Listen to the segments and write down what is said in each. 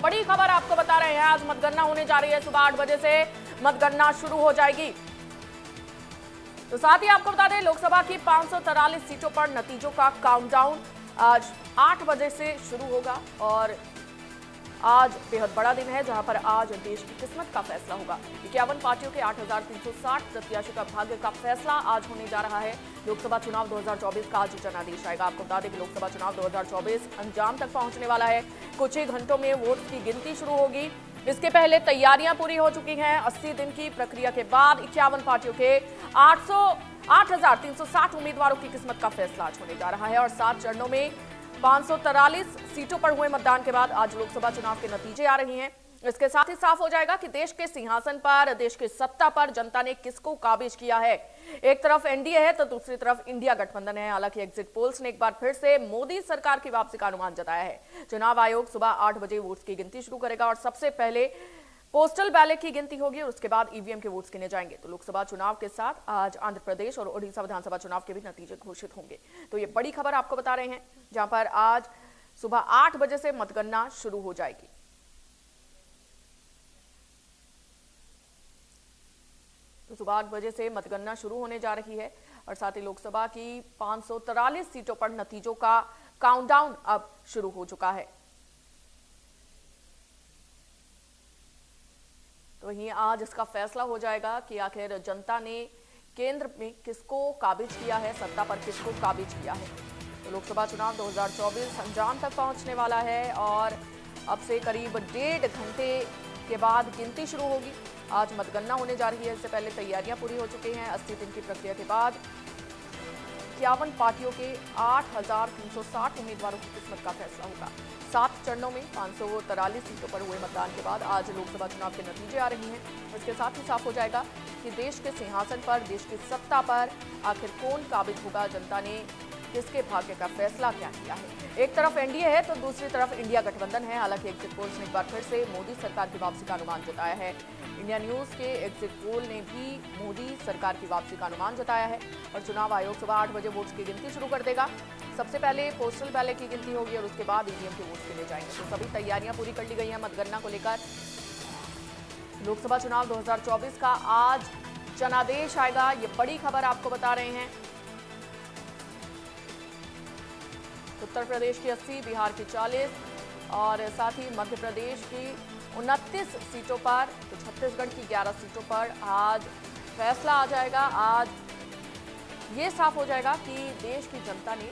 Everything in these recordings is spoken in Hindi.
बड़ी खबर आपको बता रहे हैं। आज मतगणना होने जा रही है। सुबह 8 बजे से मतगणना शुरू हो जाएगी। तो साथ ही आपको बता दें, लोकसभा की 543 सीटों पर नतीजों का काउंटडाउन आज 8 बजे से शुरू होगा और आज बेहद बड़ा दिन है, जहां पर आज देश की किस्मत का फैसला होगा। 51 पार्टियों के 8,360 प्रत्याशियों का भाग्य का फैसला आज होने जा रहा है। लोकसभा चुनाव 2024 का आज जनादेश आएगा। आपको बता दें कि लोकसभा चुनाव 2024 अंजाम तक पहुंचने वाला है। कुछ ही घंटों में वोट की गिनती शुरू होगी। इसके पहले तैयारियां पूरी हो चुकी हैं। 80 दिन की प्रक्रिया के बाद 51 पार्टियों के 8,360 उम्मीदवारों की किस्मत का फैसला आज होने जा रहा है और 7 चरणों में 543 सीटों पर हुए मतदान के बाद आज लोकसभा चुनाव के नतीजे आ रही हैं। इसके साथ ही साफ हो जाएगा कि देश के सिंहासन पर, देश की सत्ता पर जनता ने किसको काबिज किया है। एक तरफ एनडीए है तो दूसरी तरफ इंडिया गठबंधन है। हालांकि एग्जिट पोल्स ने एक बार फिर से मोदी सरकार की वापसी का अनुमान जताया है। चुनाव आयोग सुबह 8 बजे वोट्स की गिनती शुरू करेगा और सबसे पहले पोस्टल बैलेट की गिनती होगी और उसके बाद ईवीएम के वोट्स गिने जाएंगे। तो लोकसभा चुनाव के साथ आज आंध्र प्रदेश और ओडिशा विधानसभा चुनाव के भी नतीजे घोषित होंगे। तो ये बड़ी खबर आपको बता रहे हैं, जहां पर आज सुबह 8 बजे से मतगणना शुरू हो जाएगी। तो सुबह 8 बजे से मतगणना शुरू होने जा रही है और साथ ही लोकसभा की 543 सीटों पर नतीजों का काउंटडाउन अब शुरू हो चुका है। तो वहीं आज इसका फैसला हो जाएगा कि आखिर जनता ने केंद्र में किसको काबिज किया है, सत्ता पर किसको काबिज किया है। तो लोकसभा चुनाव 2024 अंजाम तक पहुंचने वाला है और अब से करीब 1.5 घंटे के बाद गिनती शुरू होगी। आज मतगणना होने जा रही है। इससे पहले तैयारियां पूरी हो चुकी हैं। 80 दिन की प्रक्रिया के बाद 51 पार्टियों के 8,360 उम्मीदवारों की किस्मत का फैसला होगा। 7 चरणों में 543 सीटों पर हुए मतदान के बाद आज लोकसभा चुनाव के नतीजे आ रहे हैं। इसके साथ ही साफ हो जाएगा कि देश के सिंहासन पर, देश की सत्ता पर आखिर कौन काबिज होगा, जनता ने किसके भाग्य का फैसला क्या किया है। एक तरफ एनडीए है तो दूसरी तरफ इंडिया गठबंधन है। हालांकि एग्जिट पोल्स ने एक बार फिर से मोदी सरकार की वापसी का अनुमान जताया है। इंडिया न्यूज के एग्जिट पोल ने भी मोदी सरकार की वापसी का अनुमान जताया है और चुनाव आयोग सुबह 8 बजे वोट्स की गिनती शुरू कर देगा। सबसे पहले पोस्टल बैलेट की गिनती होगी और उसके बाद ईवीएम के वोट्स गिने जाएंगे। तो सभी तैयारियां पूरी कर ली गई हैं मतगणना को लेकर। लोकसभा चुनाव 2024 का आज जनादेश आएगा। ये बड़ी खबर आपको बता रहे हैं। उत्तर प्रदेश की 80, बिहार की 40 और साथ ही मध्य प्रदेश की 29 सीटों पर, तो छत्तीसगढ़ की 11 सीटों पर आज फैसला आ जाएगा। आज ये साफ हो जाएगा कि देश की जनता ने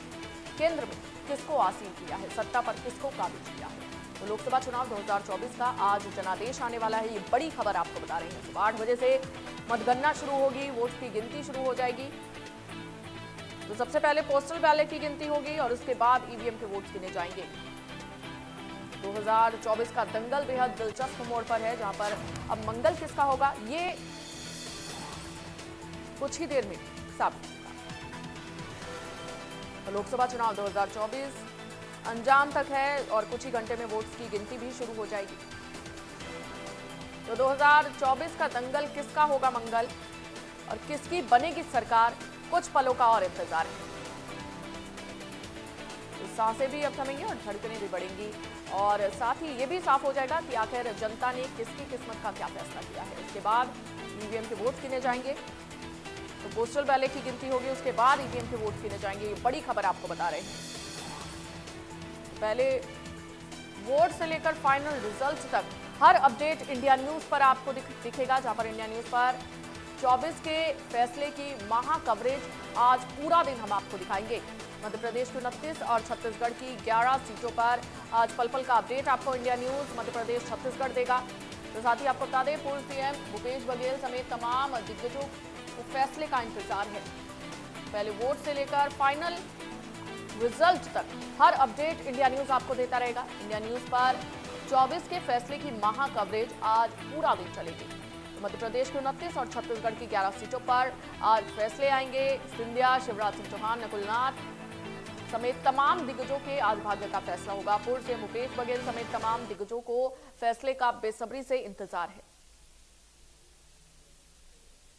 केंद्र में किसको आसीन किया है, सत्ता पर किसको काबिज किया है। तो लोकसभा चुनाव 2024 का आज जनादेश आने वाला है। ये बड़ी खबर आपको बता रहे हैं। सुबह 8 बजे से मतगणना शुरू होगी, वोट की गिनती शुरू हो जाएगी। तो सबसे पहले पोस्टल बैलेट की गिनती होगी और उसके बाद ईवीएम के वोट्स गिने जाएंगे। 2024 का दंगल बेहद दिलचस्प मोड़ पर है, जहां पर अब मंगल किसका होगा ये कुछ ही देर में साबित होगा। तो लोकसभा चुनाव 2024 अंजाम तक है और कुछ ही घंटे में वोट्स की गिनती भी शुरू हो जाएगी। तो 2024 का दंगल किसका होगा मंगल और किसकी बनेगी सरकार, कुछ पलों का और इंतजार है। तो सांसें भी अब थमेंगी और धड़कनें भी बढ़ेंगी और साथ ही ये भी साफ हो जाएगा कि आखिर जनता ने किसकी किस्मत का क्या फैसला किया है। उसके बाद ईवीएम के वोट गिने जाएंगे। तो पोस्टल बैलेट की गिनती होगी, उसके बाद ईवीएम के वोट गिने जाएंगे। ये बड़ी खबर आपको बता रहे हैं। पहले वोट से लेकर फाइनल रिजल्ट तक हर अपडेट इंडिया न्यूज पर आपको दिखेगा, जहां पर इंडिया न्यूज पर 24 के फैसले की महा कवरेज आज पूरा दिन हम आपको दिखाएंगे। मध्य प्रदेश की 29 और छत्तीसगढ़ की 11 सीटों पर आज पल पल का अपडेट आपको इंडिया न्यूज मध्य प्रदेश छत्तीसगढ़ देगा। तो साथ ही आपको बता दें, पूर्व सीएम भूपेश बघेल समेत तमाम दिग्गजों को फैसले का इंतजार है। पहले वोट से लेकर फाइनल रिजल्ट तक हर अपडेट इंडिया न्यूज आपको देता रहेगा। इंडिया न्यूज पर 24 के फैसले की महा कवरेज आज पूरा दिन चलेगी। मध्य प्रदेश की 29 और छत्तीसगढ़ की 11 सीटों पर आज फैसले आएंगे। सिंधिया, शिवराज सिंह चौहान, नकुल नाथ समेत तमाम दिग्गजों के आज भाग्य का फैसला होगा। पूर्व से भूपेश बघेल समेत तमाम दिग्गजों को फैसले का बेसब्री से इंतजार है।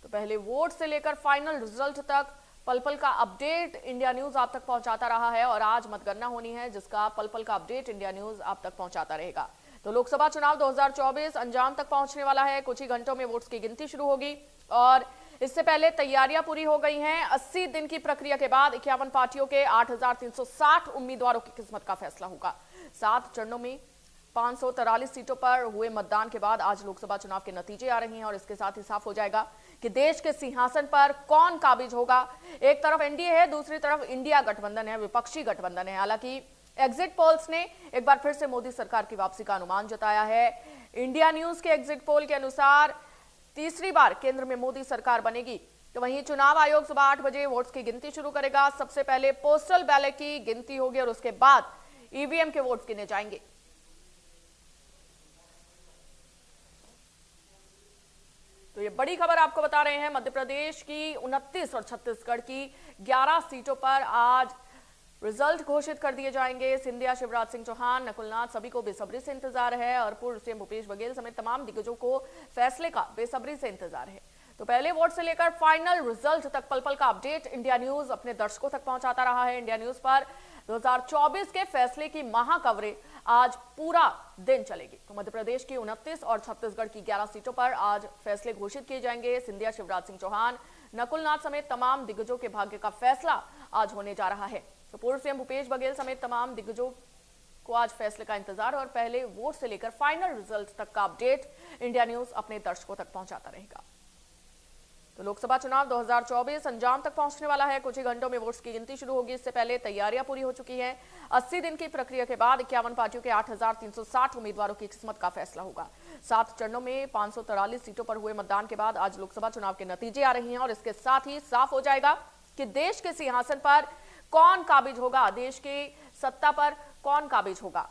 तो पहले वोट से लेकर फाइनल रिजल्ट तक पल पल का अपडेट इंडिया न्यूज आप तक पहुंचाता रहा है और आज मतगणना होनी है, जिसका पल पल का अपडेट इंडिया न्यूज आप तक पहुंचाता रहेगा। तो लोकसभा चुनाव 2024 अंजाम तक पहुंचने वाला है। कुछ ही घंटों में वोट्स की गिनती शुरू होगी और इससे पहले तैयारियां पूरी हो गई हैं। 80 दिन की प्रक्रिया के बाद 51 पार्टियों के 8,360 उम्मीदवारों की किस्मत का फैसला होगा। 7 चरणों में 543 सीटों पर हुए मतदान के बाद आज लोकसभा चुनाव के नतीजे आ रहे हैं और इसके साथ ही साफ हो जाएगा कि देश के सिंहासन पर कौन काबिज होगा। एक तरफ एनडीए है, दूसरी तरफ इंडिया गठबंधन है, विपक्षी गठबंधन है। हालांकि एग्जिट पोल्स ने एक बार फिर से मोदी सरकार की वापसी का अनुमान जताया है। इंडिया न्यूज के एग्जिट पोल के अनुसार तीसरी बार केंद्र में मोदी सरकार बनेगी। तो वहीं चुनाव आयोग सुबह 8 बजे वोट्स की गिनती शुरू करेगा। सबसे पहले पोस्टल बैलेट की गिनती होगी और उसके बाद ईवीएम के वोट्स गिने जाएंगे। तो ये बड़ी खबर आपको बता रहे हैं। मध्य प्रदेश की 29 और छत्तीसगढ़ की 11 सीटों पर आज रिजल्ट घोषित कर दिए जाएंगे। सिंधिया, शिवराज सिंह चौहान, नकुलनाथ सभी को बेसब्री से इंतजार है और पूर्व सीएम भूपेश बघेल समेत तमाम दिग्गजों को फैसले का बेसब्री से इंतजार है। तो पहले वोट से लेकर फाइनल रिजल्ट तक पल पल का अपडेट इंडिया न्यूज अपने दर्शकों तक पहुंचाता रहा है। इंडिया न्यूज पर 2024 के फैसले की महा कवरेज आज पूरा दिन चलेगी। तो मध्य प्रदेश की 29 और छत्तीसगढ़ की 11 सीटों पर आज फैसले घोषित किए जाएंगे। सिंधिया, शिवराज सिंह चौहान, नकुलनाथ समेत तमाम दिग्गजों के भाग्य का फैसला आज होने जा रहा है। तो पूर्व सीएम भूपेश बघेल समेत तमाम दिग्गजों को आज फैसले का इंतजार और पहले वोट से लेकर फाइनल रिजल्ट तक का अपडेट इंडिया न्यूज अपने दर्शकों तक पहुंचाता रहेगा। तो लोकसभा चुनाव 2024 अंजाम तक पहुंचने वाला है। कुछ ही घंटों में वोट्स की गिनती शुरू होगी। इससे पहले तैयारियां पूरी हो चुकी हैं। 80 दिन की प्रक्रिया के बाद 51 पार्टियों के 8,360 उम्मीदवारों की किस्मत का फैसला होगा। 7 चरणों में 543 सीटों पर हुए मतदान के बाद आज लोकसभा चुनाव के नतीजे आ रहे हैं और इसके साथ ही साफ हो जाएगा कि देश के सिंहासन पर कौन काबिज होगा, देश की सत्ता पर कौन काबिज होगा।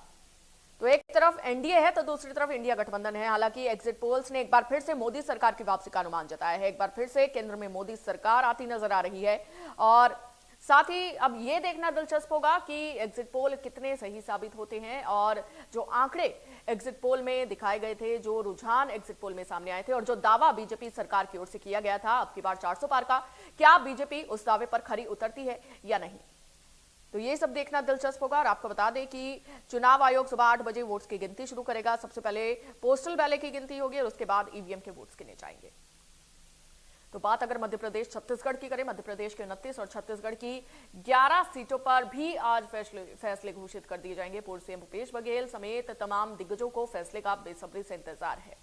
तो एक तरफ एनडीए है तो दूसरी तरफ इंडिया गठबंधन है। हालांकि एग्जिट पोल्स ने एक बार फिर से मोदी सरकार की वापसी का अनुमान जताया है। एक बार फिर से केंद्र में मोदी सरकार आती नजर आ रही है और साथ ही अब ये देखना दिलचस्प होगा कि एग्जिट पोल कितने सही साबित होते हैं और जो आंकड़े एग्जिट पोल में दिखाए गए थे, जो रुझान एग्जिट पोल में सामने आए थे और जो दावा बीजेपी सरकार की ओर से किया गया था अब की बार 400 पार का, क्या बीजेपी उस दावे पर खरी उतरती है या नहीं। तो ये सब देखना दिलचस्प होगा और आपको बता दें कि चुनाव आयोग सुबह 8 बजे वोट्स की गिनती शुरू करेगा। सबसे पहले पोस्टल बैलेट की गिनती होगी और उसके बाद ईवीएम के वोट्स गिने जाएंगे। तो बात अगर मध्य प्रदेश छत्तीसगढ़ की करें, मध्य प्रदेश के 29 और छत्तीसगढ़ की 11 सीटों पर भी आज फैसले घोषित कर दिए जाएंगे। पूर्व सीएम भूपेश बघेल समेत तमाम दिग्गजों को फैसले का बेसब्री से इंतजार है।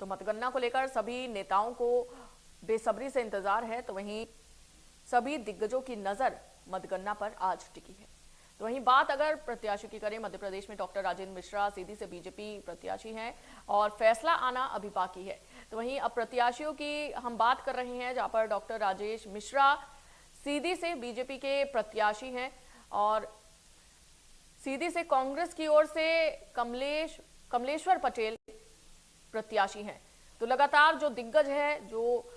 तो मतगणना को लेकर सभी नेताओं को बेसब्री से इंतजार है। तो वहीं सभी दिग्गजों की नजर मतगणना पर आज टिकी है। तो वहीं बात अगर प्रत्याशी की करें, मध्य प्रदेश में डॉक्टर राजेंद्र मिश्रा सीधी से बीजेपी प्रत्याशी हैं और फैसला आना अभी बाकी है। तो वहीं अब प्रत्याशियों की हम बात कर रहे हैं जहां पर डॉक्टर राजेश मिश्रा सीधी से बीजेपी के प्रत्याशी हैं और सीधी से कांग्रेस की ओर से कमलेश्वर पटेल प्रत्याशी हैं। तो लगातार जो दिग्गज है, जो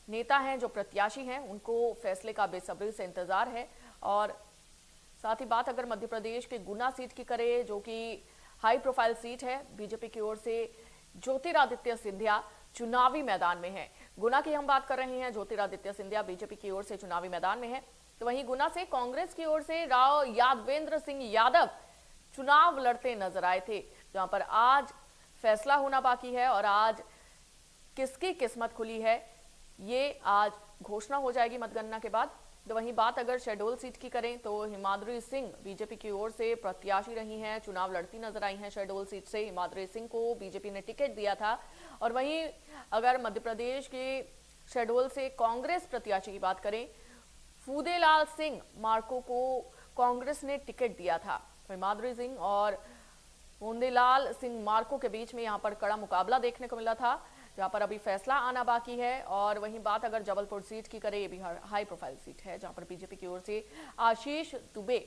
नेता हैं, जो प्रत्याशी हैं, उनको फैसले का बेसब्री से इंतजार है। और साथ ही बात अगर मध्य प्रदेश के गुना सीट की करें, जो कि हाई प्रोफाइल सीट है, बीजेपी की ओर से ज्योतिरादित्य सिंधिया चुनावी मैदान में है। गुना की हम बात कर रहे हैं, ज्योतिरादित्य सिंधिया बीजेपी की ओर से चुनावी मैदान में है। तो वहीं गुना से कांग्रेस की ओर से राव यादवेंद्र सिंह यादव चुनाव लड़ते नजर आए थे, जहां पर आज फैसला होना बाकी है और आज किसकी किस्मत खुली है ये आज घोषणा हो जाएगी मतगणना के बाद। तो वहीं बात अगर शेडोल सीट की करें तो हिमाद्री सिंह बीजेपी की ओर से प्रत्याशी रही हैं, चुनाव लड़ती नजर आई हैं। शेडोल सीट से हिमाद्री सिंह को बीजेपी ने टिकट दिया था। और वहीं अगर मध्य प्रदेश के शेडोल से कांग्रेस प्रत्याशी की बात करें, फूदेलाल सिंह मार्को को कांग्रेस ने टिकट दिया था। तो हिमाद्री सिंह और फूदेलाल सिंह मार्को के बीच में यहाँ पर कड़ा मुकाबला देखने को मिला था, जहां पर अभी फैसला आना बाकी है। और वहीं बात अगर जबलपुर सीट की करें, ये भी हाई प्रोफाइल सीट है, जहां पर बीजेपी की ओर से आशीष दुबे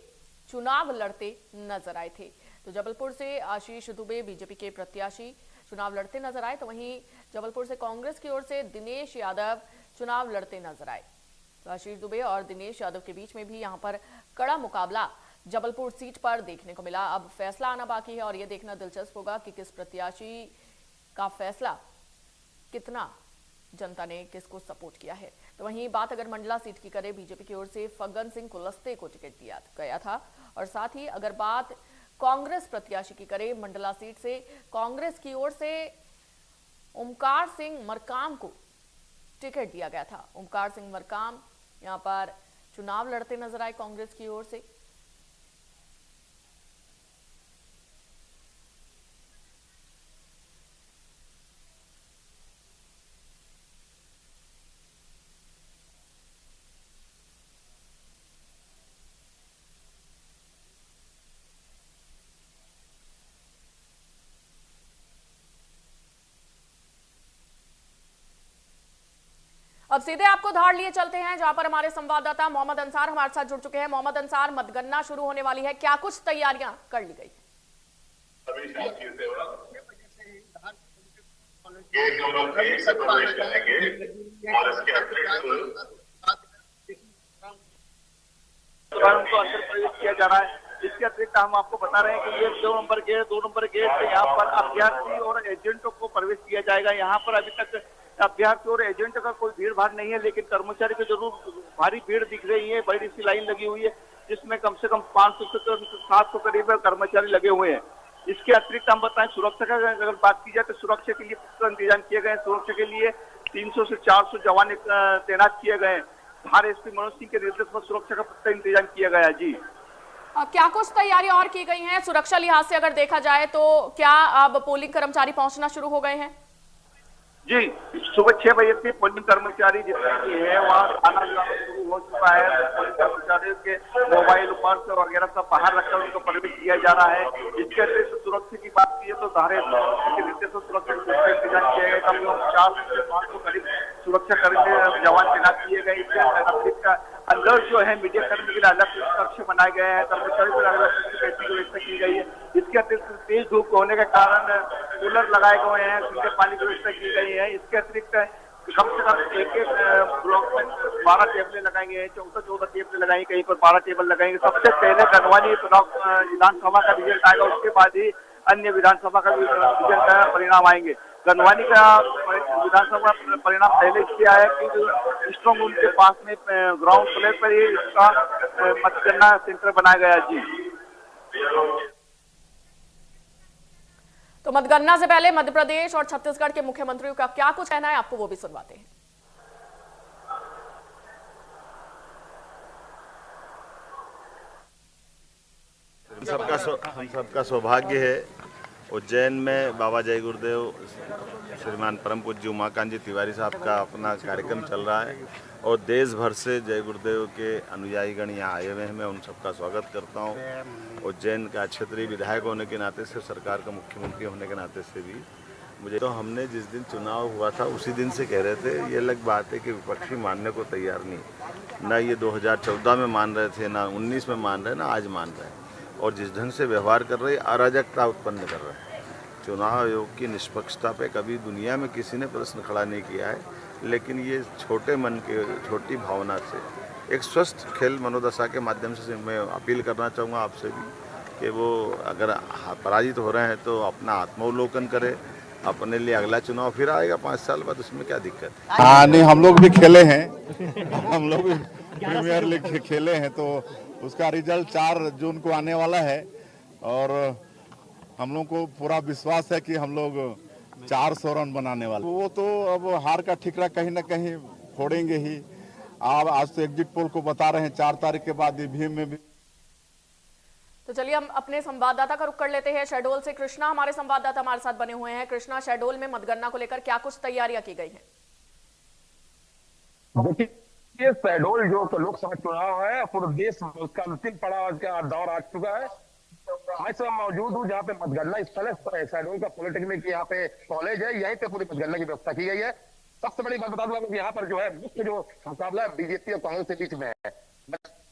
चुनाव लड़ते नजर आए थे। तो जबलपुर से आशीष दुबे बीजेपी के प्रत्याशी चुनाव लड़ते नजर आए। तो वहीं जबलपुर से कांग्रेस की ओर से दिनेश यादव चुनाव लड़ते नजर आए। तो आशीष दुबे और दिनेश यादव के बीच में भी यहाँ पर कड़ा मुकाबला जबलपुर सीट पर देखने को मिला। अब फैसला आना बाकी है और ये देखना दिलचस्प होगा कि किस प्रत्याशी का फैसला, कितना जनता ने किसको सपोर्ट किया है। तो वहीं बात अगर मंडला सीट की करें, बीजेपी की ओर से फग्गन सिंह कुलस्ते को टिकट दिया गया था। और साथ ही अगर बात कांग्रेस प्रत्याशी की करें। मंडला सीट से कांग्रेस की ओर से ओमकार सिंह मरकाम को टिकट दिया गया था। ओमकार सिंह मरकाम यहां पर चुनाव लड़ते नजर आए कांग्रेस की ओर से। अब सीधे आपको धार लिए चलते हैं जहां पर हमारे संवाददाता मोहम्मद अंसार हमारे साथ जुड़ चुके हैं। मोहम्मद अंसार, मतगणना शुरू होने वाली है, क्या कुछ तैयारियां कर ली गई? उनको अंदर प्रवेश किया जा रहा है। इसके अतिरिक्त हम आपको बता रहे हैं कि ये 2 नंबर गेट से यहाँ पर अभ्यर्थी और एजेंटों को प्रवेश किया जाएगा। यहाँ पर अभी तक अभ्यर्थी और एजेंट का कोई भीड़ भाड़ नहीं है, लेकिन कर्मचारी को जरूर भारी भीड़ दिख रही है। बड़ी सी लाइन लगी हुई है जिसमें कम से कम 500 से 700 करीब कर्मचारी लगे हुए हैं। इसके अतिरिक्त हम बताएं सुरक्षा का अगर बात की जाए तो सुरक्षा के लिए इंतजाम किए गए हैं। सुरक्षा के लिए 300 से 400 जवान तैनात किए गए हैं। धार एसपी मनोज सिंह के निर्देश पर सुरक्षा का पुख्ता इंतजाम किया गया है। जी, क्या कुछ तैयारियां और की गई हैं सुरक्षा लिहाज से अगर देखा जाए तो? क्या अब पोलिंग कर्मचारी पहुंचना शुरू हो गए हैं? जी, सुबह 6 बजे से पोलिंग कर्मचारी जितने भी है वहाँ आना जाना शुरू हो चुका है। पोलिंग कर्मचारियों के मोबाइल पर्स वगैरह सब बाहर रखकर उनको प्रवेश किया जा रहा है। इसके अतिरिक्त सुरक्षा की बात की तो धारे के निर्देश सुरक्षा का इंतजाम किया गया। कम से कम 400 से 500 करीब सुरक्षा कर्मी जवान तैनात किए गए। इसके अतिरिक्त अंदर जो है मीडिया कर्मी के लिए अलग कक्ष बनाए गए हैं। कर्मचारी को अलग बैठने की व्यवस्था की गई है। इसके अतिरिक्त तेज धूप होने के कारण कूलर लगाए गए हैं, ठंडे पानी की व्यवस्था की गई है। इसके अतिरिक्त कम से कम एक ब्लॉक में 12 टेबलें लगाएंगे, 14 टेबलें लगाएंगे, कहीं पर 12 टेबल लगाएंगे। सबसे पहले गनवानी विधानसभा का रिजल्ट आएगा, उसके बाद ही अन्य विधानसभा का रिजल्ट का परिणाम आएंगे। गनवानी का विधानसभा परिणाम पहले इसलिए आया कि स्ट्रॉन्ग रूम के पास में ग्राउंड फ्लोर पर ही इसका मतगणना सेंटर बनाया गया। जी, तो मतगणना से पहले मध्य प्रदेश और छत्तीसगढ़ के मुख्यमंत्रियों का क्या कुछ कहना है, आपको वो भी सुनवाते हैं। हम सबका सौभाग्य है उज्जैन में बाबा जय गुरुदेव श्रीमान परम पूज्य उमाकांत जी तिवारी साहब का अपना कार्यक्रम चल रहा है और देश भर से जय गुरुदेव के अनुयायीगण यहाँ आए हुए हैं। मैं उन सबका स्वागत करता हूँ। उज्जैन का क्षेत्रीय विधायक होने के नाते से, सरकार का मुख्यमंत्री होने के नाते से भी मुझे तो हमने जिस दिन चुनाव हुआ था उसी दिन से कह रहे थे। ये अलग बात है कि विपक्षी मानने को तैयार नहीं, ना ये 2014 में मान रहे थे, ना 19 में मान रहे, ना आज मान रहे हैं। और जिस ढंग से व्यवहार कर रहे अराजकता उत्पन्न कर रहे हैं। चुनाव आयोग की निष्पक्षता पे कभी दुनिया में किसी ने प्रश्न खड़ा नहीं किया है, लेकिन ये छोटे मन के, छोटी भावना से एक स्वस्थ खेल मनोदशा के माध्यम से मैं अपील करना चाहूँगा आपसे भी कि वो अगर पराजित हो रहे हैं तो अपना आत्मावलोकन करें। अपने लिए अगला चुनाव फिर आएगा 5 साल बाद, उसमें क्या दिक्कत है? हाँ, नहीं, हम लोग भी खेले हैं। हम लोग भी प्रीमियर लीग खेले हैं, तो उसका रिजल्ट 4 जून को आने वाला है और हम लोग को पूरा विश्वास है कि हम लोग 400 रन बनाने वाले। वो तो अब हार का ठिकरा कहीं ना कहीं फोड़ेंगे ही। अब आज तो एग्जिट पोल को बता रहे हैं 4 तारीख के बाद ईवीएम में भी। तो चलिए हम अपने संवाददाता का रुख कर लेते हैं। शहडोल से कृष्णा हमारे संवाददाता हमारे साथ बने हुए हैं। कृष्णा, शहडोल में मतगणना को लेकर क्या कुछ तैयारियां की गई हैं? देखिए, शहडोल जो लोकसभा चुनाव है पूरे देश में उसका अंतिम पड़ाव का दौर आ चुका है। मैं सब मौजूद हूँ जहाँ पे मतगणना स्थल है। शहडोल का पॉलिटेक्निक यहाँ पे कॉलेज है, यहीं पे पूरी मतगणना की व्यवस्था की गई है। सबसे बड़ी बात बता दूं, यहाँ पर जो है मुख्य जो मुकाबला बीजेपी और कांग्रेस के बीच में है।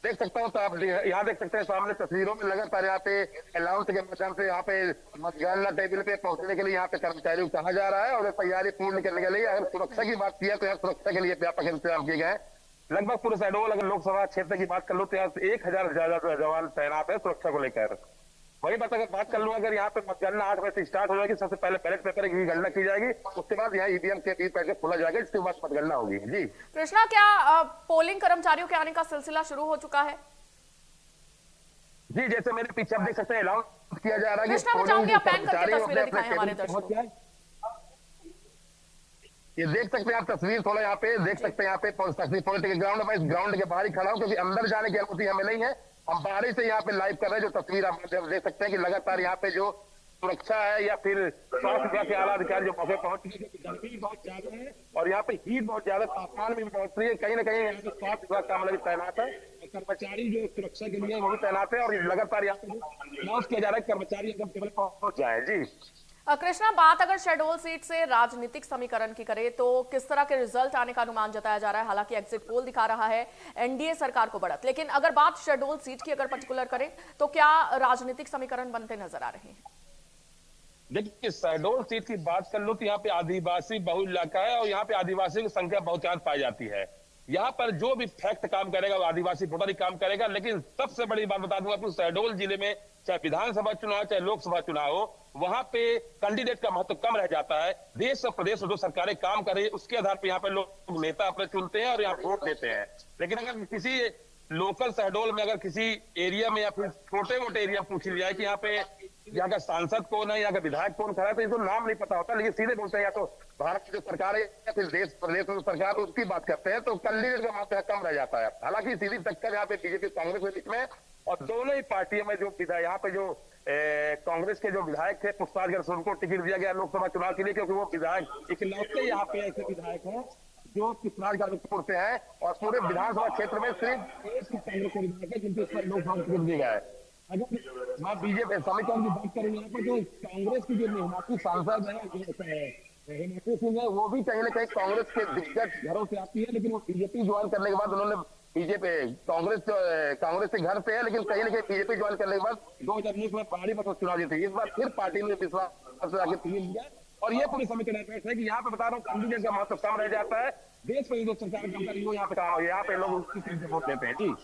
देख सकता हूँ तो आप यहाँ देख सकते हैं सामने तस्वीरों में लगातार यहाँ पे अलाउंस के माध्यम से यहाँ पे मतगणना टेबल पे पहुंचने के लिए यहाँ पे कर्मचारियों को कहा जा रहा है और तैयारी पूर्ण करने के लिए। अगर सुरक्षा की बात की है तो यहाँ सुरक्षा के लिए व्यापक इंतजाम किए गए। लगभग पूरे शहडोल अगर लोकसभा क्षेत्र की बात कर लो तो यहाँ 1000 ज्यादा जवान तैनात है सुरक्षा को लेकर। वही बात अगर बात कर लूं, अगर यहाँ पे मतगणना 8 बजे से स्टार्ट हो जाएगी, सबसे पहले बैलेट पेपर की गणना की जाएगी, उसके बाद यहाँ ईवीएम के पैकेट खोला जाएगा, इसके बाद मतगणना होगी। जी कृष्णा, क्या पोलिंग कर्मचारियों के आने का सिलसिला शुरू हो चुका है? जी, जैसे मेरे पीछे आप देख सकते हैं अलाउंस किया जा रहा है कृष्णा, मैं चाहूंगी आप पैन करके तस्वीरें दिखाएं हमारे दर्शकों को। ये देख सकते हैं आप तस्वीर, थोड़ा यहाँ पे देख सकते हैं, यहाँ पे पॉलिटिकल ग्राउंड, मैं इस ग्राउंड के बाहर ही खड़ा हूँ क्योंकि अंदर जाने की अनुमति हमें नहीं है। हम बाहर ही से यहाँ पे लाइव कर रहे हैं। जो तस्वीर आप देख सकते हैं कि लगातार यहाँ पे जो सुरक्षा है या फिर स्वास्थ्य विभाग के आला अधिकारी जो मौके पहुंच चुके हैं, गर्मी बहुत ज्यादा है और यहाँ पे हीट बहुत ज्यादा, तापमान भी बहुत रही है। कहीं ना कहीं यहाँ पे स्वास्थ्य विभाग का अमला भी तैनात है, कर्मचारी जो सुरक्षा के लिए वो भी तैनात है और लगातार यहाँ पे अनाउंस किया जा रहा है कर्मचारी एकदम केवल पहुंच जाए। जी कृष्णा, बात अगर शेड्यूल सीट से राजनीतिक समीकरण की करें तो किस तरह के रिजल्ट आने का अनुमान जताया जा रहा है? हालांकि एग्जिट पोल दिखा रहा है एनडीए सरकार को बढ़त, लेकिन अगर बात शेड्यूल सीट की अगर पर्टिकुलर करें तो क्या राजनीतिक समीकरण बनते नजर आ रहे हैं? देखिए, शेड्यूल सीट की बात कर लो तो यहाँ पे आदिवासी बहुल इलाका है और यहाँ पे आदिवासियों की संख्या बहुत ज्यादा पाई जाती है। यहाँ पर जो भी फैक्ट काम करेगा वो आदिवासी वोटर ही काम करेगा। लेकिन सबसे बड़ी बात बता दूंगा कि शहडोल जिले में चाहे विधानसभा चुनाव चाहे लोकसभा चुनाव हो, वहां पे कैंडिडेट का महत्व कम रह जाता है। देश और प्रदेश में जो सरकारें काम कर रही है उसके आधार पर यहाँ पे लोग नेता अपने चुनते हैं और यहाँ वोट देते हैं। लेकिन अगर किसी लोकल शहडोल में अगर किसी एरिया में या फिर छोटे मोटे एरिया पूछ लिया जाए कि यहाँ पे यहाँ का सांसद कौन है, यहाँ का विधायक कौन खड़ा है, तो इसको नाम नहीं पता होता। लेकिन सीधे बोलते हैं या तो भारत की जो सरकार है या फिर देश प्रदेश में सरकार उसकी बात करते हैं, तो कैंडिडेट का मात्रा कम रह जाता है। हालांकि सीधी टक्कर यहाँ पे बीजेपी कांग्रेस के बीच में और दोनों ही पार्टियों में जो यहाँ पे जो कांग्रेस के जो विधायक थे पुष्पाराज, उनको टिकट दिया गया लोकसभा चुनाव के लिए, क्योंकि वो विधायक इकलौते यहाँ पे ऐसे विधायक हैं जो पुष्पाराज से हैं और पूरे विधानसभा क्षेत्र में सिर्फ कांग्रेस के विधायक है जिनको इस पर लोकसभा टिकट दिया गया है। अगर मैं बीजेपी समीकरण की बात करूँ यहाँ पर, तो कांग्रेस की जो हिमाचल सांसद है हिमाचल सिंह है, वो भी कहीं ना कहीं कांग्रेस के दिग्गज घरों से आती है, लेकिन वो बीजेपी ज्वाइन करने के बाद उन्होंने बीजेपी कांग्रेस के घर से है, लेकिन कहीं ना कहीं बीजेपी ज्वाइन करने के बाद 2019 में पहाड़ी पर चुनाव जीती। इस बार फिर पार्टी ने विश्वास आगे तीन लिया और ये पूरी समीकरण है कि यहाँ पे बता रहा हूँ कैंडिडेट का महत्व कम रह जाता है। देश में जो सरकार काम करी वो यहाँ पे लोग उसकी वोट लेते हैं। जी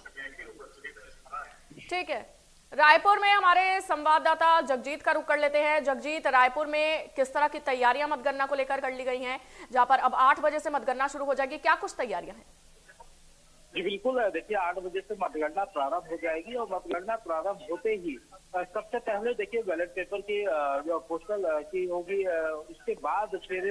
ठीक है, रायपुर में हमारे संवाददाता जगजीत का रुख कर लेते हैं। जगजीत, रायपुर में किस तरह की तैयारियां मतगणना को लेकर कर ली गई हैं, जहां पर अब 8 बजे से मतगणना शुरू हो जाएगी, क्या कुछ तैयारियां हैं? जी बिल्कुल, देखिए 8 बजे से मतगणना प्रारंभ हो जाएगी और मतगणना प्रारंभ होते ही सबसे पहले देखिए बैलेट पेपर की जो पोस्टल की होगी, उसके बाद फिर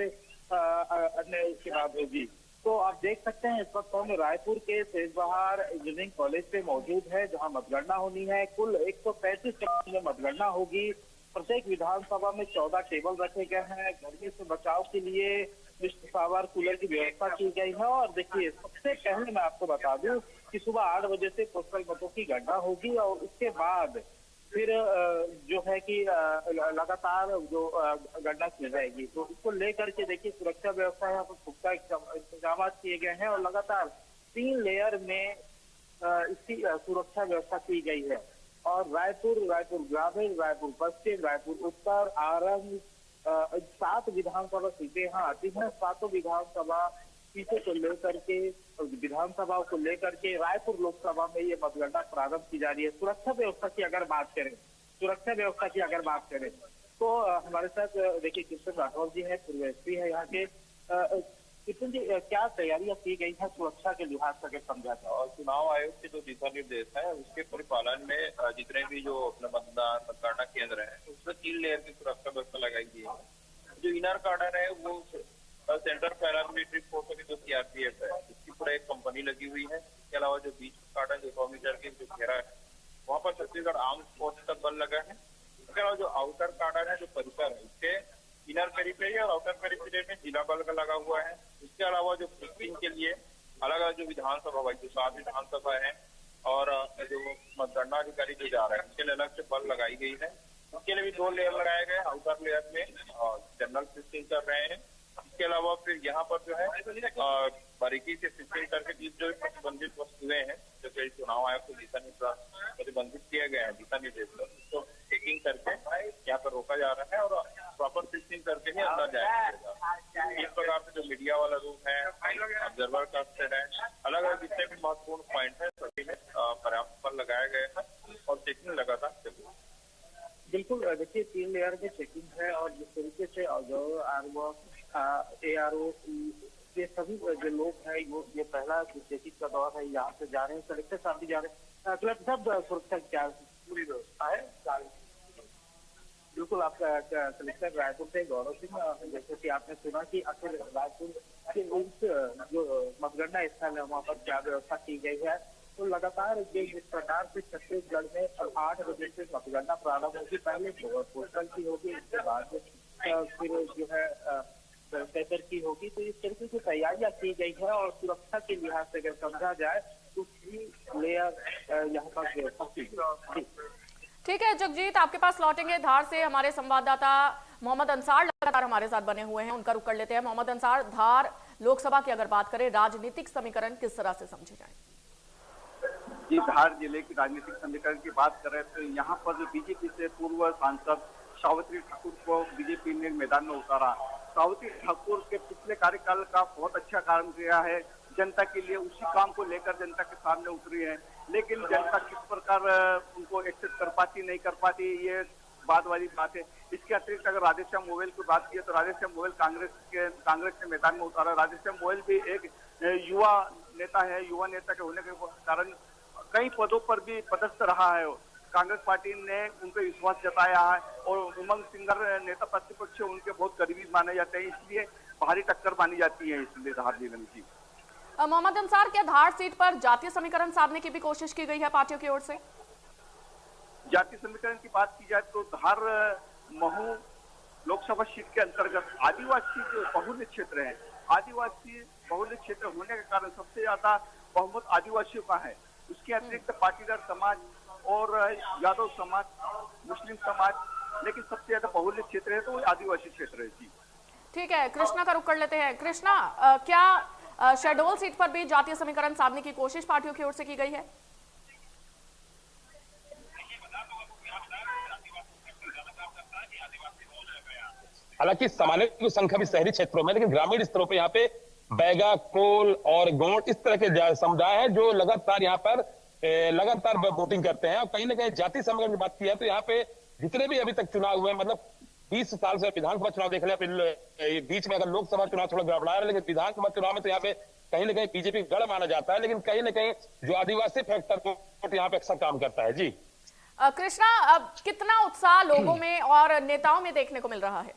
अन्य उसके बाद होगी। तो आप देख सकते हैं इस वक्त हम रायपुर के सेजबहार इंजीनियरिंग कॉलेज पे मौजूद है, जहां मतगणना होनी है। कुल 135 टेबल में मतगणना होगी। प्रत्येक विधानसभा में 14 टेबल रखे गए हैं। गर्मी से बचाव के लिए विश्वसावर कूलर की व्यवस्था की गई है। और देखिए, सबसे पहले मैं आपको बता दूं कि सुबह 8 बजे से पोस्टल मतों की गणना होगी और उसके बाद फिर जो है कि लगातार जो गणना की जाएगी। तो इसको लेकर के देखिए सुरक्षा व्यवस्था यहाँ पर पुख्ता इंतजाम किए गए हैं और लगातार 3 लेयर में इसकी सुरक्षा व्यवस्था की गई है। और रायपुर ग्रामीण, रायपुर पश्चिम, रायपुर उत्तर, आरंग 7 विधानसभा सीटें यहाँ आती हैं। 7 विधानसभा सीटों को लेकर के विधानसभाओं को लेकर के रायपुर लोकसभा में ये मतगणना प्रारंभ की जा रही है। सुरक्षा व्यवस्था की अगर बात करें तो हमारे साथ देखिए कृष्ण राठौर जी है, पूर्व एसपी है यहाँ के। कृष्ण जी, क्या तैयारियां की गई है सुरक्षा के लिहाज से समझा जाए? और चुनाव आयोग के जो दिशा निर्देश है उसके परिपालन में जितने भी जो अपने मतगणना केंद्र है उसमें 3 लेयर की सुरक्षा व्यवस्था लगाई गई है। जो इनर कार्डर है वो सेंट्रल पैरामिलिट्री फोर्स की जो सीआरपीएफ है इसकी पूरा एक कंपनी लगी हुई है। इसके अलावा जो बीच कार्डर जो 100 मीटर के जो घेरा है वहाँ पर छत्तीसगढ़ आर्म्ड फोर्स का बल लगा है। इसके अलावा जो आउटर कार्डर है जो परिसर है उसके इनर पेरिफेरी और आउटर पेरिफेरी में जिला बल का लगा हुआ है। इसके अलावा जो फिक्सिंग के लिए अलग अलग जो विधानसभा जो 7 विधानसभा है और जो मतगणना अधिकारी जो जा रहे हैं उसके लिए अलग से बल लगाई गई है। उसके लिए भी 2 लेयर लगाए गए। आउटर लेयर में जनरल फिक्सिंग कर रहे हैं। इसके अलावा फिर यहाँ पर जो है बारीकी से फिक्सिंग करके जो प्रतिबंधित वस्तुएं हैं जो कि चुनाव आयोग के दिशा निर्देश प्रतिबंधित किए गए हैं दिशा निर्देश पर, तो चेकिंग करके यहाँ पर रोका जा रहा है और प्रॉपर फिक्सिंग करके ही अंदर जाएगा। इस प्रकार से जो मीडिया वाला रूम है, ऑब्जर्वर का सेट है, अलग अलग जितने भी महत्वपूर्ण पॉइंट है सभी में पर्याप्त बल लगाए गए हैं और चेकिंग लगातार चल रही है। बिल्कुल, देखिए 3 लेयर में चेकिंग है और जिस तरीके से ARO ये सभी जो लोग हैं ये पहला चेकिंग का दौर है, यहाँ से जा रहे हैं, कलेक्टर साहब भी जा रहे हैं। कलेक्टर साहब, सुरक्षा क्या पूरी व्यवस्था है? बिल्कुल, आपका कलेक्टर रायपुर से गौरव सिंह, जैसे कि आपने सुना कि आखिर रायपुर के उस जो मतगणना स्थल है वहाँ पर क्या व्यवस्था की गई है। तो लगातार जिस प्रकार से छत्तीसगढ़ में 8 बजे से मतगणना प्रारंभ होगी, पहले पोस्टल की होगी, उसके बाद फिर जो है पेपर की होगी। तो इस तरीके की तैयारियां की गई है और सुरक्षा के लिहाज से अगर समझा जाए तो 3 लेयर यहाँ पर व्यवस्था की गई। ठीक है जगजीत, आपके पास लौटेंगे। धार से हमारे संवाददाता मोहम्मद अंसार लगातार हमारे साथ बने हुए हैं, उनका रुख कर लेते हैं। मोहम्मद अंसार, धार लोकसभा की अगर बात करें, राजनीतिक समीकरण किस तरह से समझे जाए? जी, धार जिले की राजनीतिक समीकरण की बात करें तो यहाँ पर जो बीजेपी से पूर्व सांसद सावित्री ठाकुर को बीजेपी ने मैदान में उतारा। सावित्री ठाकुर के पिछले कार्यकाल का बहुत अच्छा काम किया है जनता के लिए, उसी काम को लेकर जनता के सामने उतरी है। लेकिन जनता किस प्रकार उनको एक्सेप्ट कर पाती नहीं कर पाती, ये बात वाली बात है। इसके अतिरिक्त अगर राधेश्याम मोबाइल की बात की तो राधेश्याम मोबाइल कांग्रेस के मैदान में उतारा। राधेश्याम मोबाइल भी एक युवा नेता है, युवा नेता के होने के कारण कई पदों पर भी पदस्थ रहा है। कांग्रेस पार्टी ने उन पर विश्वास जताया है और उमंग सिंगर नेता प्रतिपक्ष उनके बहुत करीबी माने जाते हैं, इसलिए भारी टक्कर मानी जाती है इसलिए धार जिले में। जी मोहम्मद अंसार, क्या धार सीट पर जातीय समीकरण साधने की भी कोशिश की गई है पार्टियों की ओर से? जातीय समीकरण की बात की जाए तो धार महू लोकसभा सीट के अंतर्गत आदिवासी जो बहुल्य क्षेत्र है, आदिवासी बहुल्य क्षेत्र होने के कारण सबसे ज्यादा बहुमत आदिवासियों का है। उसके अतिरिक्त पाटीदार समाज और यादव समाज, मुस्लिम समाज, लेकिन सबसे ज्यादा बहुल्य क्षेत्र है तो वो आदिवासी क्षेत्र है। जी ठीक है, कृष्णा का रुख कर लेते हैं। कृष्णा, क्या शहडोल सीट पर भी जातीय समीकरण साधने की कोशिश पार्टियों की ओर से की गई है? हालांकि सामान्य की संख्या भी शहरी क्षेत्रों में, लेकिन ग्रामीण स्तरों पे यहाँ पे बैगा, कोल और गोंड इस तरह के समुदाय है जो लगातार यहाँ पर लगातार वोटिंग करते हैं। और कहीं ना कहीं जातीय समीकरण की बात की है तो यहाँ पे जितने भी अभी तक चुनाव हुए, मतलब 20 साल से विधानसभा चुनाव देख ले, बीच में अगर लोकसभा चुनाव थोड़ा गड़बड़ा है, लेकिन विधानसभा चुनाव में तो यहाँ पे कहीं ना कहीं बीजेपी गढ़ माना जाता है। लेकिन कहीं ना कहीं जो आदिवासी फैक्टर वोट यहाँ पे अक्सर काम करता है। जी कृष्णा, अब कितना उत्साह लोगों में और नेताओं में देखने को मिल रहा है?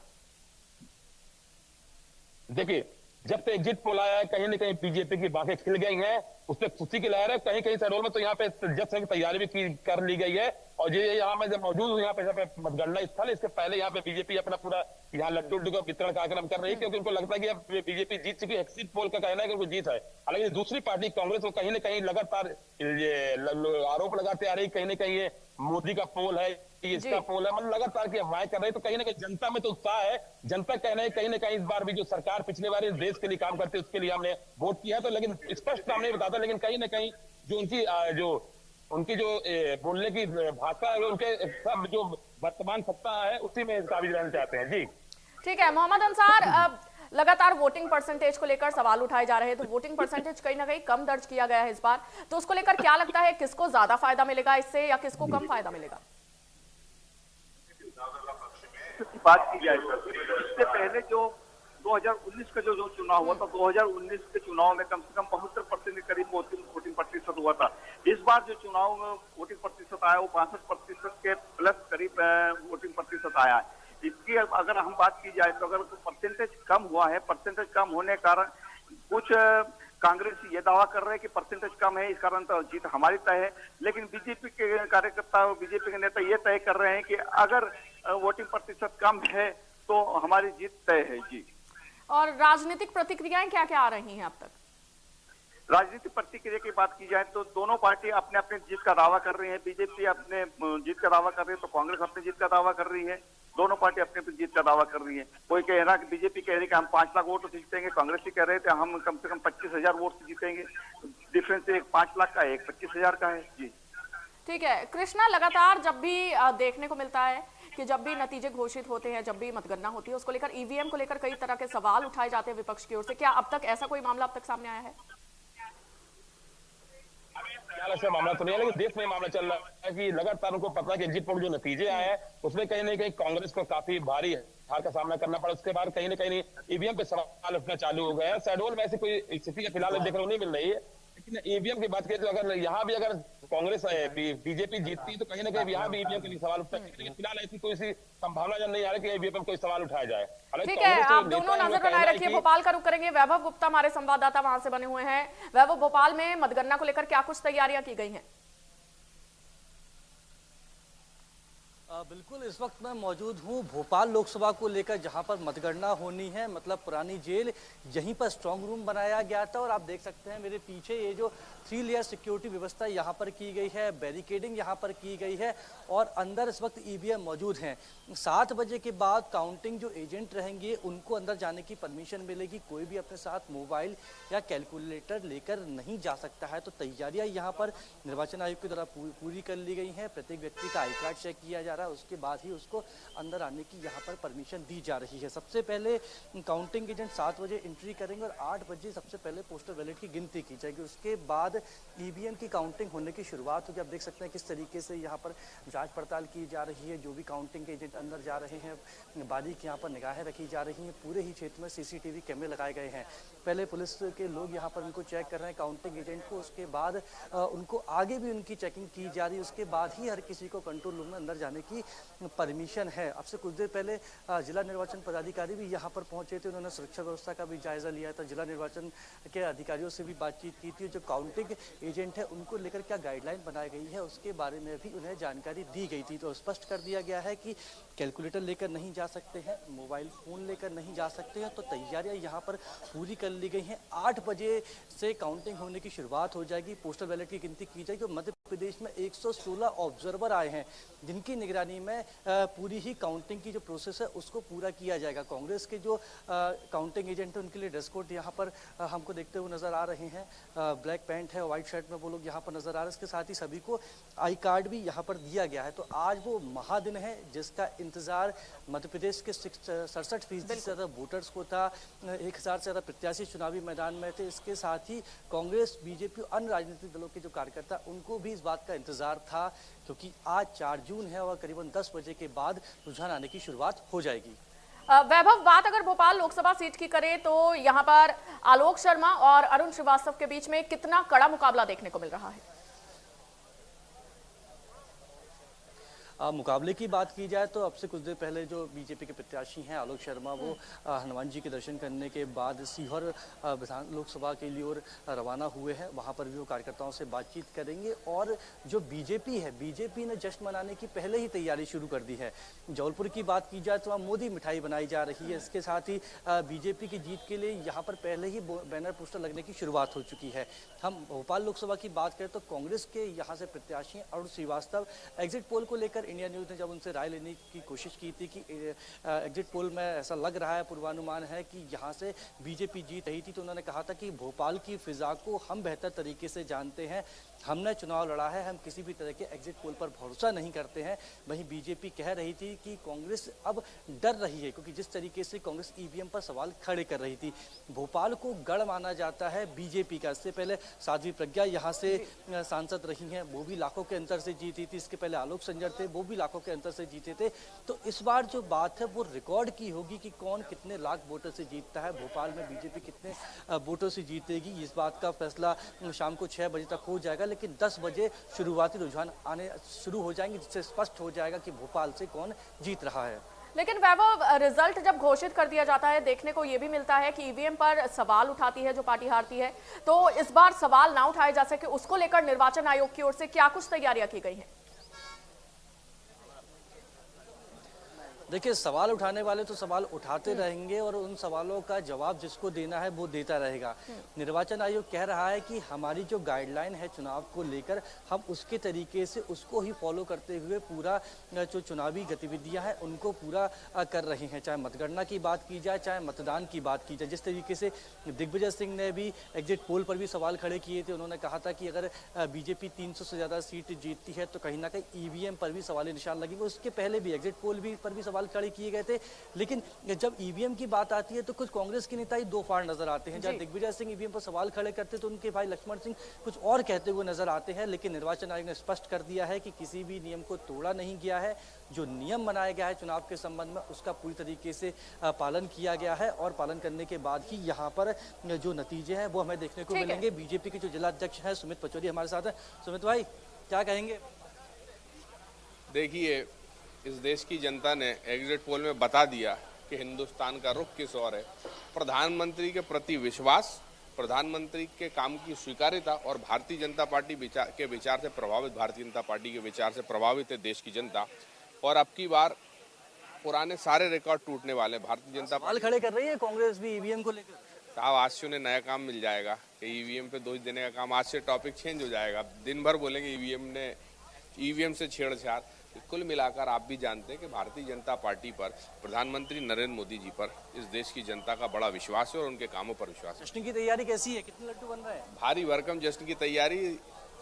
देखिए, जब से एग्जिट पोल आया है कहीं ना कहीं बीजेपी की बातें खिल गई हैं, उसपे खुशी की लहर है। कहीं कहीं शहरों में तो यहाँ पे जब से तैयारी भी कर ली गई है। और ये यहाँ मैं जब मौजूद हूँ यहाँ पे मतगणना स्थल, इसके पहले यहाँ पे बीजेपी अपना पूरा यहाँ लड्डू का वितरण कार्यक्रम कर रही है, क्योंकि उनको लगता है कि अब बीजेपी जीत चुकी है। एग्जिट पोल का कहना है कि उनको जीत है। हालांकि दूसरी पार्टी कांग्रेस को कहीं ना कहीं लगातार ये आरोप लगाते आ रही, कहीं ना कहीं ये मोदी का पोल है, इसका पोल है, मतलब लगातार की अफवाहें कर रही है। तो कहीं ना कहीं जनता में तो उत्साह है। जनता कहना है कहीं ना कहीं इस बार भी जो सरकार पिछले बार इस देश के लिए काम करती है उसके लिए हमने वोट किया। तो लेकिन स्पष्ट नाम नहीं बताता, लेकिन कहीं ना कहीं जो उनकी जो बोलने की भाषा है, उनके सब जो वर्तमान सत्ता है उसी में काबिज रहना चाहते हैं। जी ठीक है मोहम्मद अंसार, अब लगातार वोटिंग परसेंटेज को लेकर सवाल उठाए जा रहे हैं, तो वोटिंग परसेंटेज कहीं ना कहीं कम दर्ज किया गया है इस बार, तो उसको लेकर क्या लगता है, किसको ज्यादा फायदा मिलेगा इससे या किसको कम फायदा मिलेगा? की बात की जाए तो इससे पहले जो 2019 का जो चुनाव हुआ था, 2019 के चुनाव में कम से कम 72% के करीब वोटिंग प्रतिशत हुआ था। इस बार जो चुनाव में वोटिंग प्रतिशत आया वो 62% के प्लस करीब वोटिंग प्रतिशत आया है। इसकी अगर हम बात की जाए तो अगर परसेंटेज कम हुआ है, परसेंटेज कम होने के कारण कुछ कांग्रेस ये दावा कर रहे हैं कि परसेंटेज कम है इस कारण तो जीत हमारी तय है, लेकिन बीजेपी के कार्यकर्ता और बीजेपी के नेता ये तय कर रहे हैं कि अगर वोटिंग प्रतिशत कम है तो हमारी जीत तय है। जी और राजनीतिक प्रतिक्रियाएं क्या क्या आ रही हैं अब तक? राजनीतिक प्रतिक्रिया की बात की जाए तो दोनों पार्टी अपने अपने जीत का दावा कर रही है। बीजेपी अपने जीत का दावा कर रही है तो कांग्रेस अपनी जीत का दावा कर रही है। दोनों पार्टी अपने अपनी जीत का दावा कर रही है। कोई कह रहा है, बीजेपी कह रही है कि हम 5 लाख वोट से जीतेंगे, कांग्रेस ही कह रहे थे हम कम से कम 25,000 वोट से जीतेंगे। डिफरेंस एक 5 लाख का है, एक 25,000 का है। जी ठीक है कृष्णा, लगातार जब भी देखने को मिलता है कि जब भी नतीजे घोषित होते हैं, जब भी मतगणना होती है, उसको लेकर ईवीएम को लेकर कई तरह के सवाल उठाए जाते हैं विपक्ष की ओर से, क्या अब तक ऐसा कोई मामला अब तक सामने आया है? ऐसा मामला तो नहीं है, लेकिन देश में मामला चल रहा है कि लगातार उनको पता है कि एग्जिट पोल जो नतीजे आए हैं उसमें कहीं ना कहीं कांग्रेस को काफी भारी हार का सामना करना पड़ा। उसके बाद कहीं ना कहीं ईवीएम पे सवाल उठना चालू हो गए हैं। शहडोल में ऐसी कोई स्थिति फिलहाल देखने को नहीं मिल रही है, लेकिन ईवीएम की बात करें तो अगर यहाँ भी अगर कांग्रेस बीजेपी जीतती है तो कहीं ना कहीं यहाँ भी ईवीएम के लिए सवाल उठता है, लेकिन फिलहाल ऐसी कोई सी संभावना नहीं आ रही कि ईवीएम पर कोई सवाल उठाया जाए। ठीक है, आप दोनों नजर बनाए रखिए। भोपाल का रुख करेंगे, वैभव गुप्ता हमारे संवाददाता वहां से बने हुए हैं। वैभव, भोपाल में मतगणना को लेकर क्या कुछ तैयारियां की गई हैं? बिल्कुल, इस वक्त मैं मौजूद हूँ भोपाल लोकसभा को लेकर, जहाँ पर मतगणना होनी है। मतलब पुरानी जेल, यहीं पर स्ट्रांग रूम बनाया गया था और आप देख सकते हैं मेरे पीछे ये जो 3 लेयर सिक्योरिटी व्यवस्था यहाँ पर की गई है, बैरिकेडिंग यहाँ पर की गई है और अंदर इस वक्त ईवीएम मौजूद हैं। 7 बजे के बाद काउंटिंग जो एजेंट रहेंगे उनको अंदर जाने की परमिशन मिलेगी। कोई भी अपने साथ मोबाइल या कैलकुलेटर लेकर नहीं जा सकता है। तो तैयारियां यहाँ पर निर्वाचन आयोग की द्वारा पूरी कर ली गई हैं। प्रत्येक व्यक्ति का आई कार्ड चेक किया जा रहा है, उसके बाद ही उसको अंदर आने की यहाँ पर परमिशन दी जा रही है। सबसे पहले काउंटिंग एजेंट 7 बजे एंट्री करेंगे और 8 बजे सबसे पहले पोस्टल बैलेट की गिनती की जाएगी। उसके बाद ईवीएम की काउंटिंग होने की शुरुआत होगी। आप देख सकते हैं किस तरीके से यहाँ पर जांच पड़ताल की जा रही है। जो भी काउंटिंग एजेंट अंदर जा रहे हैं, बारीक यहाँ पर निगाहें रखी जा रही हैं। पूरे ही क्षेत्र में सीसीटीवी कैमरे लगाए गए हैं। पहले पुलिस के लोग यहाँ पर उनको चेक कर रहे हैं काउंटिंग एजेंट को, उसके बाद उनको आगे भी उनकी चेकिंग की जा रही है। उसके बाद ही हर किसी को कंट्रोल रूम में अंदर जाने की परमिशन है। अब से कुछ देर पहले जिला निर्वाचन पदाधिकारी भी यहाँ पर पहुंचे थे। उन्होंने सुरक्षा व्यवस्था का भी जायजा लिया था। जिला निर्वाचन के अधिकारियों से भी बातचीत की थी। जो काउंटिंग एजेंट है उनको लेकर क्या गाइडलाइन बनाई गई है उसके बारे में भी उन्हें जानकारी दी गई थी। तो स्पष्ट कर दिया गया है कि कैलकुलेटर लेकर नहीं जा सकते हैं, मोबाइल फ़ोन लेकर नहीं जा सकते हैं। तो तैयारियां यहाँ पर पूरी कर ली गई हैं। 8 बजे से काउंटिंग होने की शुरुआत हो जाएगी। पोस्टल बैलेट की गिनती की जाएगी। मध्य प्रदेश में 116 ऑब्जर्वर आए हैं जिनकी निगरानी में पूरी ही काउंटिंग की जो प्रोसेस है उसको पूरा किया जाएगा। कांग्रेस के जो काउंटिंग एजेंट है उनके लिए ड्रेस कोड यहाँ पर हमको देखते हुए नजर आ रहे हैं। ब्लैक पैंट है, व्हाइट शर्ट में वो लोग यहाँ पर नजर आ रहे हैं। इसके साथ ही सभी को आई कार्ड भी यहाँ पर दिया गया है। तो आज वो महादिन है जिसका इंतजार मध्य प्रदेश के 67% से ज़्यादा वोटर्स को था। 1000 से ज़्यादा प्रत्याशी चुनावी मैदान में थे। इसके साथ ही कांग्रेस, बीजेपी और अन्य राजनीतिक दलों के जो कार्यकर्ता उनको भी इस बात का इंतजार था, क्योंकि आज 4 जून है और करीबन 10 बजे के बाद रुझान आने की शुरुआत हो जाएगी। वैभव, बात अगर भोपाल लोकसभा सीट की करें तो यहाँ पर आलोक शर्मा और अरुण श्रीवास्तव के बीच में कितना कड़ा मुकाबला देखने को मिल रहा है? मुकाबले की बात की जाए तो अब से कुछ देर पहले जो बीजेपी के प्रत्याशी हैं आलोक शर्मा, वो हनुमान जी के दर्शन करने के बाद सीहोर विधान लोकसभा के लिए और रवाना हुए हैं। वहां पर भी वो कार्यकर्ताओं से बातचीत करेंगे। और जो बीजेपी है, बीजेपी ने जश्न मनाने की पहले ही तैयारी शुरू कर दी है। जबलपुर की बात की जाए तो वहाँ मोदी मिठाई बनाई जा रही है। इसके साथ ही बीजेपी की जीत के लिए यहाँ पर पहले ही बैनर पोस्टर लगने की शुरुआत हो चुकी है। हम भोपाल लोकसभा की बात करें तो कांग्रेस के यहाँ से प्रत्याशी अरुण श्रीवास्तव एग्जिट पोल को लेकर इंडिया न्यूज़ ने जब उनसे राय लेने की कोशिश की थी कि एग्जिट पोल में ऐसा लग रहा है, पूर्वानुमान है कि यहाँ से बीजेपी जीत रही थी, तो उन्होंने कहा था कि भोपाल की फिजा को हम बेहतर तरीके से जानते हैं, हमने चुनाव लड़ा है, हम किसी भी तरह के एग्जिट पोल पर भरोसा नहीं करते हैं। वहीं बीजेपी कह रही थी कि कांग्रेस अब डर रही है, क्योंकि जिस तरीके से कांग्रेस ईवीएम पर सवाल खड़े कर रही थी। भोपाल को गढ़ माना जाता है बीजेपी का। इससे पहले साध्वी प्रज्ञा यहाँ से सांसद रही हैं, वो भी लाखों के अंतर से जीती थी। इसके पहले आलोक संजर थे, वो भी लाखों के अंतर से जीते थे। तो इस बार जो बात है वो रिकॉर्ड की होगी कि कौन कितने लाख वोटर से जीतता है, भोपाल में बीजेपी कितने वोटर से जीतेगी। इस बात का फैसला शाम को 6 बजे तक हो जाएगा, लेकिन 10 बजे शुरुआती रुझान आने शुरू हो जाएंगे, जिससे स्पष्ट हो जाएगा कि भोपाल से कौन जीत रहा है। लेकिन वैभव, रिजल्ट जब घोषित कर दिया जाता है, देखने को यह भी मिलता है कि ईवीएम पर सवाल उठाती है जो पार्टी हारती है। तो इस बार सवाल ना उठाए जा सके, उसको लेकर निर्वाचन आयोग की ओर से क्या कुछ तैयारियां की गई हैं? देखिए, सवाल उठाने वाले तो सवाल उठाते रहेंगे और उन सवालों का जवाब जिसको देना है वो देता रहेगा। निर्वाचन आयोग कह रहा है कि हमारी जो गाइडलाइन है चुनाव को लेकर, हम उसके तरीके से उसको ही फॉलो करते हुए पूरा जो चुनावी गतिविधियां हैं उनको पूरा कर रहे हैं। चाहे मतगणना की बात की जाए, चाहे मतदान की बात की जाए। जिस तरीके से दिग्विजय सिंह ने भी एग्जिट पोल पर भी सवाल खड़े किए थे, उन्होंने कहा था कि अगर बीजेपी 300 से ज़्यादा सीट जीतती है तो कहीं ना कहीं ईवीएम पर भी सवाल निशान लगेंगे। उसके पहले भी एग्जिट पोल भी पर भी सवाल खड़े किए गए थे। लेकिन जब ईवीएम की बात आती है तो कुछ कांग्रेस के नेता ही दो फाड़ नजर आते हैं। जहाँ दिग्विजय सिंह ईवीएम पर सवाल खड़े करते तो उनके भाई लक्ष्मण सिंह कुछ और कहते हुए नजर आते हैं। लेकिन निर्वाचन आयोग ने स्पष्ट कर दिया है कि किसी भी नियम को तोड़ा नहीं गया है। जो नियम बनाया गया है चुनाव के संबंध में उसका पूरी तरीके से पालन किया गया है और पालन करने के बाद ही यहाँ पर जो नतीजे हैं वो हमें देखने को मिलेंगे। बीजेपी के जो जिला अध्यक्ष हैं सुमित पचौरी हमारे साथ हैं। सुमित भाई क्या कहेंगे? देखिए, इस देश की जनता ने एग्जिट पोल में बता दिया कि हिंदुस्तान का रुख किस ओर है। प्रधानमंत्री के प्रति विश्वास, प्रधानमंत्री के काम की स्वीकार्यता और भारतीय जनता पार्टी के विचार से प्रभावित, भारतीय जनता पार्टी के विचार से प्रभावित है देश की जनता। और अब की बार पुराने सारे रिकॉर्ड टूटने वाले। भारतीय जनता पार्टी खड़े कर रही है कांग्रेस भी ईवीएम को लेकर। साहब, आज से उन्हें नया काम मिल जाएगा कि ईवीएम पे दोष देने का काम। आज से टॉपिक चेंज हो जाएगा। दिन भर बोलेंगे ईवीएम से छेड़छाड़। कुल मिलाकर आप भी जानते हैं कि भारतीय जनता पार्टी पर, प्रधानमंत्री नरेंद्र मोदी जी पर इस देश की जनता का बड़ा विश्वास है और उनके कामों पर विश्वास है। जश्न की तैयारी कैसी है? कितने लड्डू बन रहे हैं? भारी भरकम जश्न की तैयारी।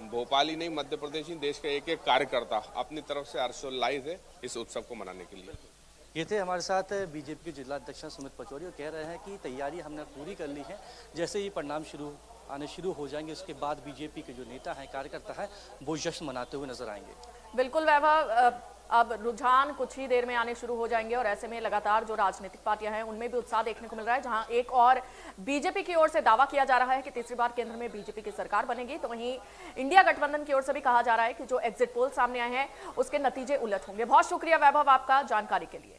भोपाल ही नहीं, मध्य प्रदेश ही, देश का एक एक कार्यकर्ता अपनी तरफ से हर्षोल्लास है इस उत्सव को मनाने के लिए। ये थे हमारे साथ बीजेपी के जिला अध्यक्ष सुमित पचौरी और कह रहे हैं कि तैयारी हमने पूरी कर ली है। जैसे ही परिणाम आने शुरू हो जाएंगे उसके बाद बीजेपी के जो नेता हैं, कार्यकर्ता हैं, वो जश्न मनाते हुए नजर आएंगे। बिल्कुल वैभव, अब रुझान कुछ ही देर में आने शुरू हो जाएंगे और ऐसे में लगातार जो राजनीतिक पार्टियां हैं उनमें भी उत्साह देखने को मिल रहा है। जहां एक और बीजेपी की ओर से दावा किया जा रहा है कि तीसरी बार केंद्र में बीजेपी की सरकार बनेगी, तो वहीं इंडिया गठबंधन की ओर से भी कहा जा रहा है कि जो एग्जिट पोल सामने आए हैं उसके नतीजे उलट होंगे। बहुत शुक्रिया वैभव आपका जानकारी के लिए।